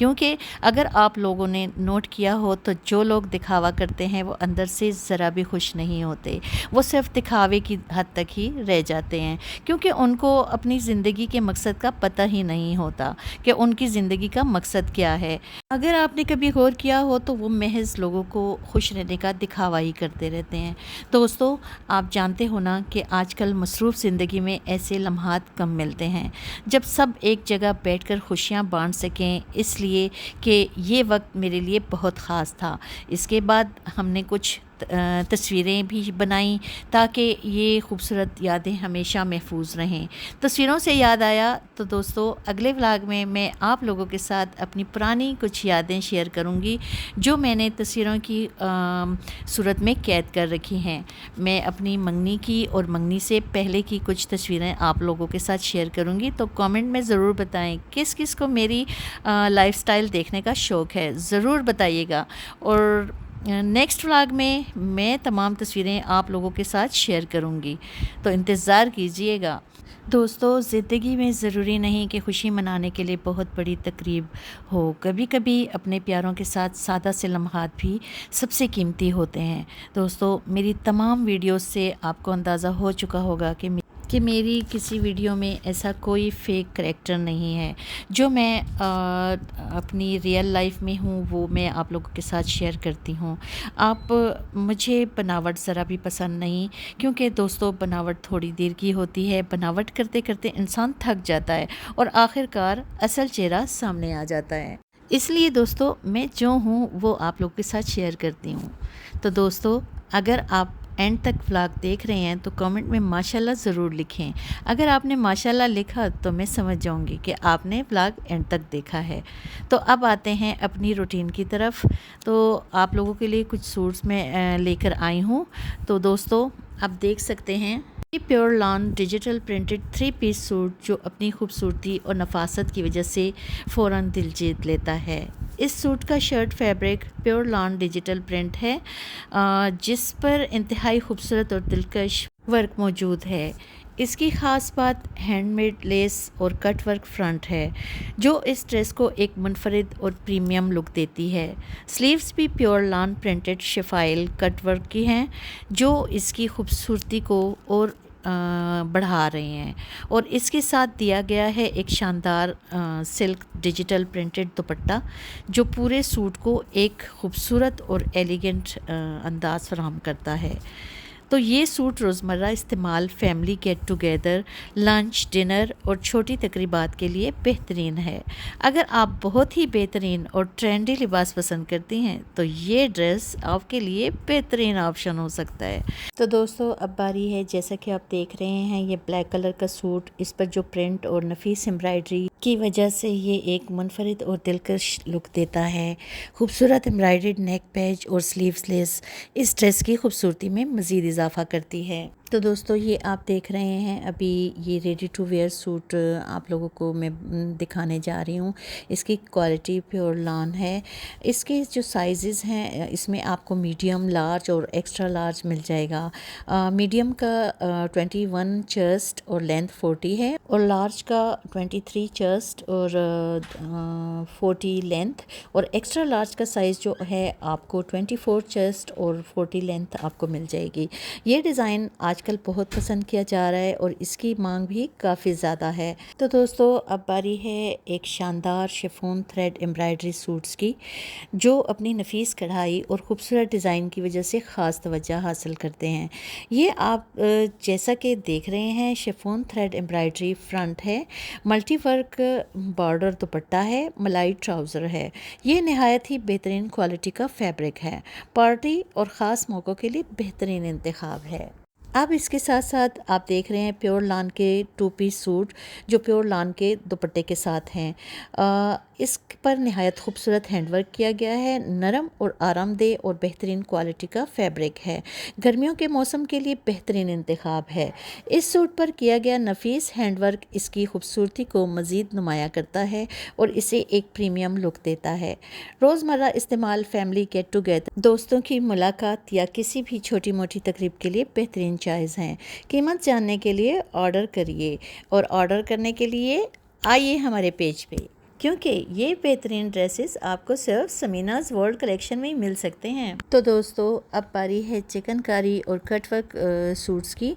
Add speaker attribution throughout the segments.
Speaker 1: کیونکہ اگر آپ لوگوں نے نوٹ کیا ہو تو جو لوگ دکھاوا کرتے ہیں وہ اندر سے ذرا بھی خوش نہیں ہوتے، وہ صرف دکھاوے کی حد تک ہی رہ جاتے ہیں، کیونکہ ان کو اپنی زندگی کے مقصد کا پتہ ہی نہیں ہوتا کہ ان کی زندگی کا مقصد کیا ہے۔ اگر آپ نے کبھی غور کیا ہو تو وہ محض لوگوں کو خوش رہنے کا دکھاوا ہی کرتے رہتے ہیں۔ دوستو، آپ جانتے ہو نا کہ آج کل مصروف زندگی میں ایسے لمحات کم ملتے ہیں جب سب ایک جگہ بیٹھ کر خوشیاں بانٹ سکیں، اس لیے کہ یہ وقت میرے لیے بہت خاص تھا۔ اس کے بعد ہم نے کچھ تصویریں بھی بنائیں تاکہ یہ خوبصورت یادیں ہمیشہ محفوظ رہیں۔ تصویروں سے یاد آیا تو دوستو، اگلے ولاگ میں آپ لوگوں کے ساتھ اپنی پرانی کچھ یادیں شیئر کروں گی جو میں نے تصویروں کی صورت میں قید کر رکھی ہیں۔ میں اپنی منگنی کی اور منگنی سے پہلے کی کچھ تصویریں آپ لوگوں کے ساتھ شیئر کروں گی، تو کامنٹ میں ضرور بتائیں کس کس کو میری لائف سٹائل دیکھنے کا شوق ہے، ضرور بتائیے گا۔ اور نیکسٹ ولاگ میں تمام تصویریں آپ لوگوں کے ساتھ شیئر کروں گی، تو انتظار کیجئے گا۔ دوستو، زندگی میں ضروری نہیں کہ خوشی منانے کے لیے بہت بڑی تقریب ہو، کبھی کبھی اپنے پیاروں کے ساتھ سادہ سے لمحات بھی سب سے قیمتی ہوتے ہیں۔ دوستو، میری تمام ویڈیوز سے آپ کو اندازہ ہو چکا ہوگا کہ میری کسی ویڈیو میں ایسا کوئی فیک کریکٹر نہیں ہے۔ جو میں اپنی ریئل لائف میں ہوں وہ میں آپ لوگوں کے ساتھ شیئر کرتی ہوں۔ مجھے بناوٹ ذرا بھی پسند نہیں، کیونکہ دوستو بناوٹ تھوڑی دیر کی ہوتی ہے، بناوٹ کرتے کرتے انسان تھک جاتا ہے اور آخر کار اصل چہرہ سامنے آ جاتا ہے۔ اس لیے دوستو، میں جو ہوں وہ آپ لوگوں کے ساتھ شیئر کرتی ہوں۔ تو دوستو، اگر آپ اینڈ تک ولاگ دیکھ رہے ہیں تو کامنٹ میں ماشاءاللہ ضرور لکھیں۔ اگر آپ نے ماشاءاللہ لکھا تو میں سمجھ جاؤں گی کہ آپ نے ولاگ اینڈ تک دیکھا ہے۔ تو اب آتے ہیں اپنی روٹین کی طرف۔ تو آپ لوگوں کے لیے کچھ سوٹس میں لے کر آئی ہوں۔ تو دوستو، آپ دیکھ سکتے ہیں یہ pure lawn digital printed 3 piece suit جو اپنی خوبصورتی اور نفاست کی وجہ سے فوراً دل جیت لیتا ہے۔ اس سوٹ کا shirt fabric pure lawn digital print ہے، جس پر انتہائی خوبصورت اور دلکش ورک موجود ہے۔ اس کی خاص بات ہینڈ میڈ لیس اور کٹ ورک فرنٹ ہے، جو اس ڈریس کو ایک منفرد اور پریمیم لک دیتی ہے۔ سلیوز بھی pure lawn printed schiffli cut work کی ہیں، جو اس کی خوبصورتی کو اور بڑھا رہے ہیں، اور اس کے ساتھ دیا گیا ہے ایک شاندار سلک ڈیجیٹل پرنٹڈ دوپٹہ جو پورے سوٹ کو ایک خوبصورت اور ایلیگنٹ انداز فراہم کرتا ہے۔ تو یہ سوٹ روزمرہ استعمال، family get together, lunch, dinner اور چھوٹی تقریبات کے لیے بہترین ہے۔ اگر آپ بہت ہی بہترین اور ٹرینڈی لباس پسند کرتی ہیں تو یہ ڈریس آپ کے لیے بہترین آپشن ہو سکتا ہے۔ تو دوستو، اب باری ہے، جیسا کہ آپ دیکھ رہے ہیں، یہ بلیک کلر کا سوٹ، اس پر جو پرنٹ اور نفیس امبرائڈری کی وجہ سے یہ ایک منفرد اور دلکش لک دیتا ہے۔ خوبصورت امبرائڈریڈ نیک پیچ اور سلیوز لیس اس ڈریس کی خوبصورتی میں مزید اضافہ کرتی ہے۔ تو دوستو، یہ آپ دیکھ رہے ہیں، ابھی یہ ریڈی ٹو ویئر سوٹ آپ لوگوں کو میں دکھانے جا رہی ہوں۔ اس کی کوالٹی پیور لان ہے۔ اس کے جو سائزز ہیں، اس میں آپ کو میڈیم، لارج اور ایکسٹرا لارج مل جائے گا۔ میڈیم کا 21 چیسٹ اور لینتھ 40 ہے، اور لارج کا 23 چیسٹ اور 40 لینتھ، اور ایکسٹرا لارج کا سائز جو ہے آپ کو 24 چیسٹ اور 40 لینتھ آپ کو مل جائے گی۔ یہ ڈیزائن آج کل بہت پسند کیا جا رہا ہے اور اس کی مانگ بھی کافی زیادہ ہے۔ تو دوستو، اب باری ہے ایک شاندار شفون تھریڈ امبرائڈری سوٹس کی، جو اپنی نفیس کڑھائی اور خوبصورت ڈیزائن کی وجہ سے خاص توجہ حاصل کرتے ہیں۔ یہ آپ جیسا کہ دیکھ رہے ہیں، شفون تھریڈ امبرائڈری فرنٹ ہے، ملٹی ورک بارڈر دوپٹہ ہے، ملائی ٹراؤزر ہے۔ یہ نہایت ہی بہترین کوالٹی کا فیبرک ہے، پارٹی اور خاص موقعوں کے لیے بہترین انتخاب ہے۔ اب اس کے ساتھ ساتھ آپ دیکھ رہے ہیں پیور لان کے 2 پیس سوٹ جو پیور لان کے دوپٹے کے ساتھ ہیں۔ اس پر نہایت خوبصورت ہینڈ ورک کیا گیا ہے، نرم اور آرام دہ اور بہترین کوالٹی کا فیبرک ہے، گرمیوں کے موسم کے لیے بہترین انتخاب ہے۔ اس سوٹ پر کیا گیا نفیس ہینڈ ورک اس کی خوبصورتی کو مزید نمایاں کرتا ہے اور اسے ایک پریمیم لک دیتا ہے۔ روزمرہ استعمال، فیملی گیٹ ٹوگیدر، دوستوں کی ملاقات یا کسی بھی چھوٹی موٹی تقریب کے لیے بہترین چائز ہیں۔ قیمت جاننے کے لیے آرڈر کریے، اور آرڈر کرنے کے لیے آئیے ہمارے پیج پہ۔ کیونکہ یہ بہترین ڈریسز آپ کو صرف سمیناز ورلڈ کلیکشن میں ہی مل سکتے ہیں۔ تو دوستو اب باری ہے چکن کاری اور کٹ ورک سوٹس کی۔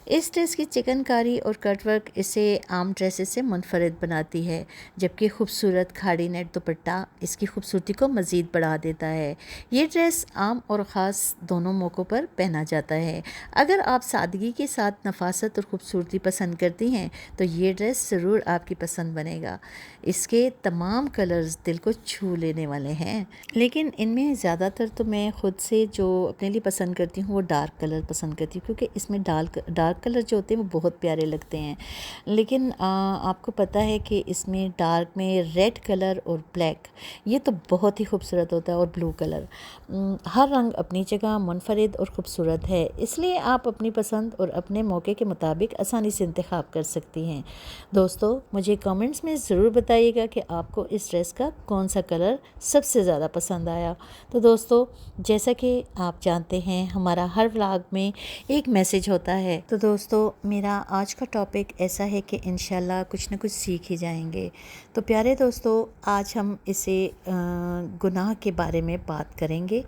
Speaker 1: اس ڈریس کی چکن کاری اور کٹ ورک اسے عام ڈریسز سے منفرد بناتی ہے، جبکہ خوبصورت کھاڑی نیٹ دوپٹہ اس کی خوبصورتی کو مزید بڑھا دیتا ہے۔ یہ ڈریس عام اور خاص دونوں موقعوں پر پہنا جاتا ہے۔ اگر آپ سادگی کے ساتھ نفاست اور خوبصورتی پسند کرتی ہیں تو یہ ڈریس ضرور آپ کی پسند بنے گا۔ اس کے تمام کلرز دل کو چھو لینے والے ہیں، لیکن ان میں زیادہ تر تو میں خود سے جو اپنے لیے پسند کرتی ہوں وہ ڈارک کلر پسند کرتی ہوں، کیونکہ اس میں ڈارک کلر جو ہوتے ہیں وہ بہت پیارے لگتے ہیں۔ لیکن آپ کو پتہ ہے کہ اس میں ڈارک میں ریڈ کلر اور بلیک یہ تو بہت ہی خوبصورت ہوتا ہے، اور بلو کلر، ہر رنگ اپنی جگہ منفرد اور خوبصورت ہے، اس لیے آپ اپنی پسند اور اپنے موقع کے مطابق آسانی سے انتخاب کر سکتی ہیں۔ دوستو مجھے کامنٹس میں ضرور بتائیے گا کہ آپ کو اس ڈریس کا کون سا کلر سب سے زیادہ پسند آیا۔ تو دوستو جیسا کہ آپ جانتے ہیں ہمارا ہر ولاگ میں ایک میسیج ہوتا ہے، تو دوستو میرا آج کا ٹاپک ایسا ہے کہ انشاءاللہ کچھ نہ کچھ سیکھ ہی جائیں گے۔ تو پیارے دوستو آج ہم اسے گناہ کے بارے میں بات کریں گے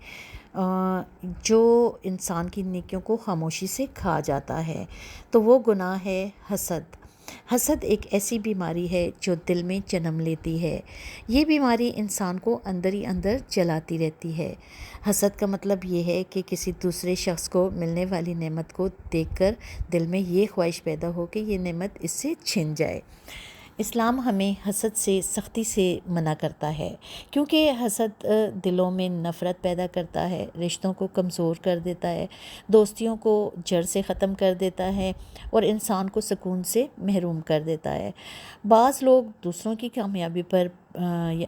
Speaker 1: جو انسان کی نیکیوں کو خاموشی سے کھا جاتا ہے، تو وہ گناہ ہے حسد۔ حسد ایک ایسی بیماری ہے جو دل میں جنم لیتی ہے۔ یہ بیماری انسان کو اندر ہی اندر جلاتی رہتی ہے۔ حسد کا مطلب یہ ہے کہ کسی دوسرے شخص کو ملنے والی نعمت کو دیکھ کر دل میں یہ خواہش پیدا ہو کہ یہ نعمت اس سے چھن جائے۔ اسلام ہمیں حسد سے سختی سے منع کرتا ہے، کیونکہ حسد دلوں میں نفرت پیدا کرتا ہے، رشتوں کو کمزور کر دیتا ہے، دوستیوں کو جڑ سے ختم کر دیتا ہے اور انسان کو سکون سے محروم کر دیتا ہے۔ بعض لوگ دوسروں کی کامیابی پر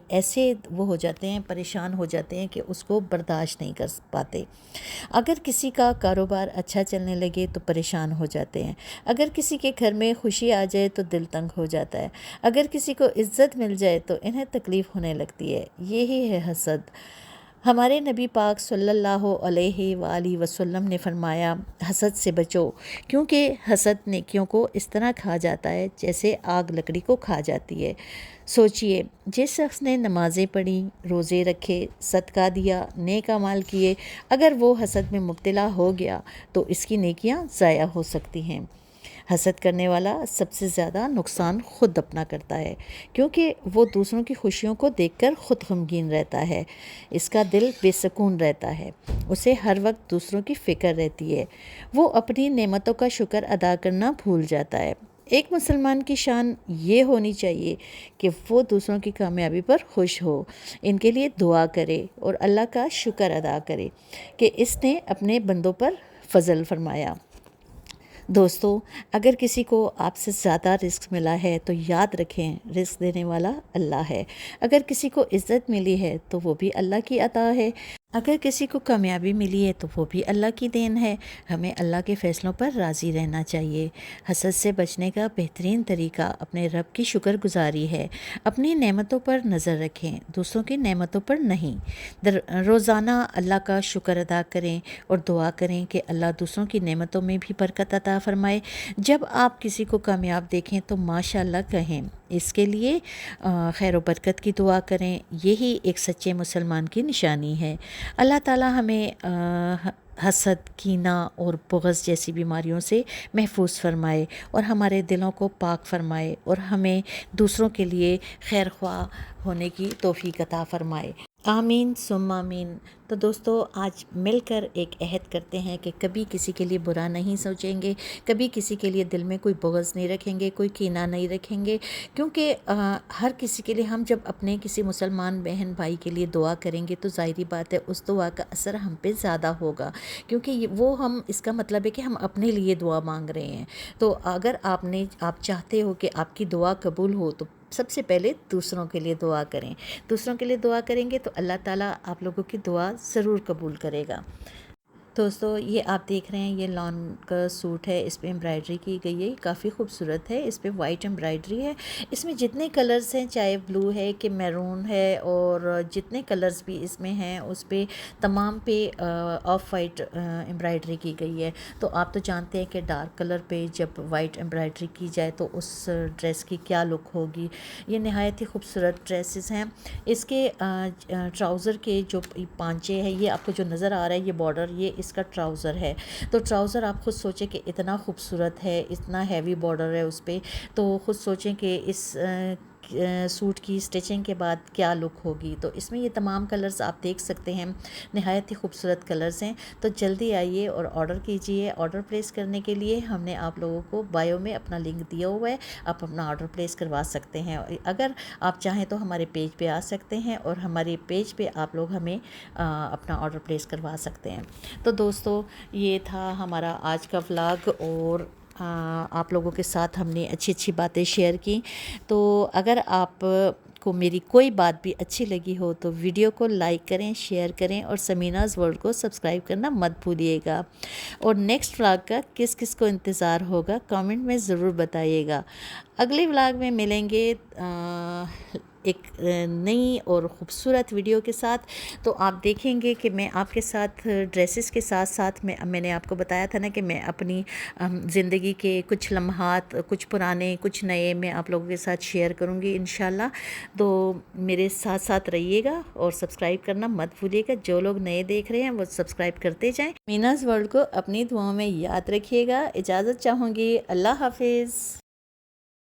Speaker 1: ایسے وہ ہو جاتے ہیں، پریشان ہو جاتے ہیں کہ اس کو برداشت نہیں کر پاتے۔ اگر کسی کا کاروبار اچھا چلنے لگے تو پریشان ہو جاتے ہیں، اگر کسی کے گھر میں خوشی آ جائے تو دل تنگ ہو جاتا ہے، اگر کسی کو عزت مل جائے تو انہیں تکلیف ہونے لگتی ہے۔ یہی ہے حسد۔ ہمارے نبی پاک صلی اللہ علیہ وآلہ وسلم نے فرمایا، حسد سے بچو، کیونکہ حسد نیکیوں کو اس طرح کھا جاتا ہے جیسے آگ لکڑی کو کھا جاتی ہے۔ سوچئے، جس شخص نے نمازیں پڑھیں، روزے رکھے، صدقہ دیا، نیک اعمال کیے، اگر وہ حسد میں مبتلا ہو گیا تو اس کی نیکیاں ضائع ہو سکتی ہیں۔ حسد کرنے والا سب سے زیادہ نقصان خود اپنا کرتا ہے، کیونکہ وہ دوسروں کی خوشیوں کو دیکھ کر خود غمگین رہتا ہے، اس کا دل بے سکون رہتا ہے، اسے ہر وقت دوسروں کی فکر رہتی ہے، وہ اپنی نعمتوں کا شکر ادا کرنا بھول جاتا ہے۔ ایک مسلمان کی شان یہ ہونی چاہیے کہ وہ دوسروں کی کامیابی پر خوش ہو، ان کے لیے دعا کرے اور اللہ کا شکر ادا کرے کہ اس نے اپنے بندوں پر فضل فرمایا۔ دوستو اگر کسی کو آپ سے زیادہ رزق ملا ہے تو یاد رکھیں رزق دینے والا اللہ ہے، اگر کسی کو عزت ملی ہے تو وہ بھی اللہ کی عطا ہے، اگر کسی کو کامیابی ملی ہے تو وہ بھی اللہ کی دین ہے۔ ہمیں اللہ کے فیصلوں پر راضی رہنا چاہیے۔ حسد سے بچنے کا بہترین طریقہ اپنے رب کی شکر گزاری ہے۔ اپنی نعمتوں پر نظر رکھیں، دوسروں کی نعمتوں پر نہیں۔ روزانہ اللہ کا شکر ادا کریں اور دعا کریں کہ اللہ دوسروں کی نعمتوں میں بھی برکت عطا فرمائے۔ جب آپ کسی کو کامیاب دیکھیں تو ماشاءاللہ کہیں، اس کے لیے خیر و برکت کی دعا کریں، یہی ایک سچے مسلمان کی نشانی ہے۔ اللہ تعالی ہمیں حسد، کینہ اور بغض جیسی بیماریوں سے محفوظ فرمائے اور ہمارے دلوں کو پاک فرمائے اور ہمیں دوسروں کے لیے خیر خواہ ہونے کی توفیق عطا فرمائے۔ آمین ثم آمین۔ تو دوستو آج مل کر ایک عہد کرتے ہیں کہ کبھی کسی کے لیے برا نہیں سوچیں گے، کبھی کسی کے لیے دل میں کوئی بغض نہیں رکھیں گے، کوئی کینہ نہیں رکھیں گے، کیونکہ ہر کسی کے لیے ہم جب اپنے کسی مسلمان بہن بھائی کے لیے دعا کریں گے تو ظاہری بات ہے اس دعا کا اثر ہم پہ زیادہ ہوگا، کیونکہ وہ ہم اس کا مطلب ہے کہ ہم اپنے لیے دعا مانگ رہے ہیں۔ تو اگر آپ چاہتے ہو کہ آپ کی دعا قبول ہو تو سب سے پہلے دوسروں کے لیے دعا کریں۔ دوسروں کے لیے دعا کریں گے تو اللہ تعالیٰ آپ لوگوں کی دعا ضرور قبول کرے گا۔ دوستو یہ آپ دیکھ رہے ہیں، یہ لان کا سوٹ ہے، اس پہ امبرائڈری کی گئی ہے، کافی خوبصورت ہے، اس پہ وائٹ امبرائڈری ہے۔ اس میں جتنے کلرز ہیں، چاہے بلو ہے کہ میرون ہے، اور جتنے کلرز بھی اس میں ہیں اس پہ تمام پہ آف وائٹ امبرائڈری کی گئی ہے۔ تو آپ تو جانتے ہیں کہ ڈارک کلر پہ جب وائٹ امبرائڈری کی جائے تو اس ڈریس کی کیا لک ہوگی۔ یہ نہایت ہی خوبصورت ڈریسز ہیں۔ اس کے ٹراؤزر کے جو پانچے ہیں، یہ آپ کو جو نظر آ رہا ہے، یہ بارڈر، یہ اس کا ٹراؤزر ہے۔ تو ٹراؤزر آپ خود سوچیں کہ اتنا خوبصورت ہے، اتنا ہیوی بارڈر ہے اس پہ، تو خود سوچیں کہ اس سوٹ کی سٹیچنگ کے بعد کیا لک ہوگی۔ تو اس میں یہ تمام کلرز آپ دیکھ سکتے ہیں، نہایت ہی خوبصورت کلرز ہیں۔ تو جلدی آئیے اور آرڈر کیجئے۔ آرڈر پلیس کرنے کے لیے ہم نے آپ لوگوں کو بائیو میں اپنا لنک دیا ہوا ہے، آپ اپنا آرڈر پلیس کروا سکتے ہیں۔ اگر آپ چاہیں تو ہمارے پیج پہ آ سکتے ہیں، اور ہمارے پیج پہ آپ لوگ ہمیں اپنا آرڈر پلیس کروا سکتے ہیں۔ تو دوستو یہ تھا ہمارا آج کا ولاگ، اور آپ لوگوں کے ساتھ ہم نے اچھی اچھی باتیں شیئر کی۔ تو اگر آپ کو میری کوئی بات بھی اچھی لگی ہو تو ویڈیو کو لائک کریں، شیئر کریں، اور سمیناز ورلڈ کو سبسکرائب کرنا مت بھولیے گا۔ اور نیکسٹ ولاگ کا کس کس کو انتظار ہوگا کامنٹ میں ضرور بتائیے گا۔ اگلے ولاگ میں ملیں گے ایک نئی اور خوبصورت ویڈیو کے ساتھ۔ تو آپ دیکھیں گے کہ میں آپ کے ساتھ ڈریسز کے ساتھ ساتھ میں نے آپ کو بتایا تھا نا کہ میں اپنی زندگی کے کچھ لمحات، کچھ پرانے کچھ نئے، میں آپ لوگوں کے ساتھ شیئر کروں گی انشاءاللہ۔ تو میرے ساتھ ساتھ رہیے گا، اور سبسکرائب کرنا مت بھولیے گا۔ جو لوگ نئے دیکھ رہے ہیں وہ سبسکرائب کرتے جائیں۔ میناز ورلڈ کو اپنی دعاؤں میں یاد رکھیے گا۔ اجازت چاہوں گی، اللہ حافظ۔